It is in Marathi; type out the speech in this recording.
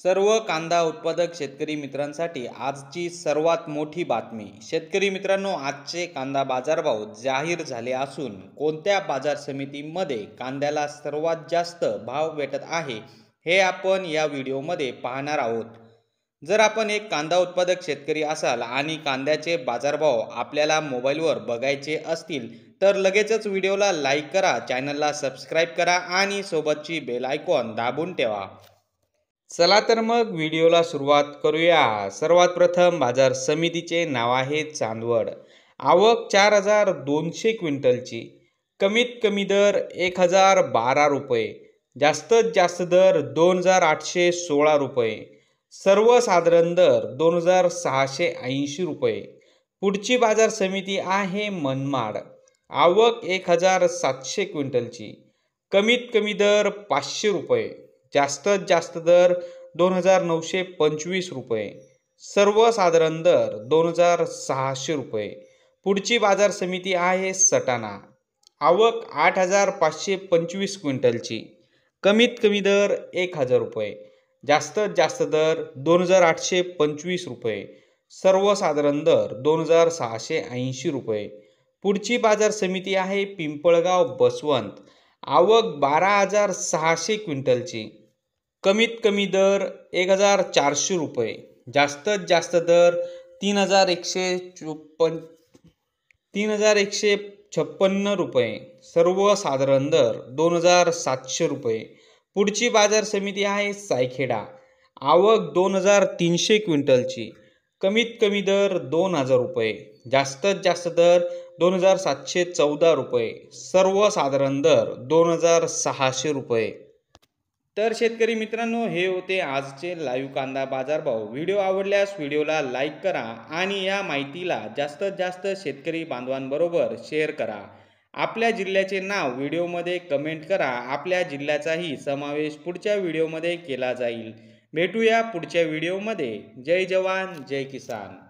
सर्व कांदा उत्पादक शेतकरी मित्रांसाठी आजची सर्वात मोठी बातमी। शेतकरी मित्रांनो, आजचे कांदा बाजारभाव जाहीर झाले असून कोणत्या बाजार समितीमध्ये कांद्याला सर्वात जास्त भाव भेटत आहे हे आपण या व्हिडिओमध्ये पाहणार आहोत। जर आपण एक कांदा उत्पादक शेतकरी असाल आणि कांद्याचे बाजारभाव आपल्याला मोबाईलवर बघायचे असतील तर लगेचच व्हिडिओला लाईक करा, चॅनलला सबस्क्राईब करा आणि सोबतची बेल आयकॉन दाबून ठेवा। चला तर मग व्हिडिओला सुरुवात करूया। सर्वात प्रथम बाजार समितीचे नाव आहे चांदवड। आवक 4200 क्विंटलची। कमीत कमी दर 1012 रुपये, जास्तीत जास्त दर 2816 रुपये, सर्वसाधारण दर 2680 रुपये। पुढची बाजार समिती आहे मनमाड। आवक 1700 क्विंटलची। कमीत कमी दर 500 रुपये, जास्तीत जास्त दर 2925 रुपये, सर्वसाधारण दर 2600 रुपये। पुढची बाजार समिती आहे सटाणा। आवक 8525 क्विंटलची। कमीत कमी दर 1000 रुपये, जास्तीत जास्त दर 2825 रुपये, सर्वसाधारण दर 2680 रुपये। पुढची बाजार समिती आहे पिंपळगाव बसवंत। आवक 12600 क्विंटलची। कमीत कमी दर 1400 रुपये, जास्तीत जास्त दर 3156 रुपये, सर्वसाधारण दर 2700 रुपये। पुढची बाजार समिती आहे सायखेडा। आवक 2300 क्विंटलची। कमीत कमी दर 2000 रुपये, जास्तीत जास्त दर 2714 रुपये, सर्वसाधारण दर 2600 रुपये। तर शेतकरी मित्रांनो, हे होते आजचे लाईव्ह कांदा बाजारभाव। व्हिडिओ आवडल्यास व्हिडिओला लाईक करा आणि या माहितीला जास्तीत जास्त शेतकरी बांधवांबरोबर शेअर करा। आपल्या जिल्ह्याचे नाव व्हिडिओमध्ये कमेंट करा। आपल्या जिल्ह्याचाही समावेश पुढच्या व्हिडिओमध्ये केला जाईल। भेटूया पुढच्या व्हिडिओमध्ये। जय जवान जय किसान।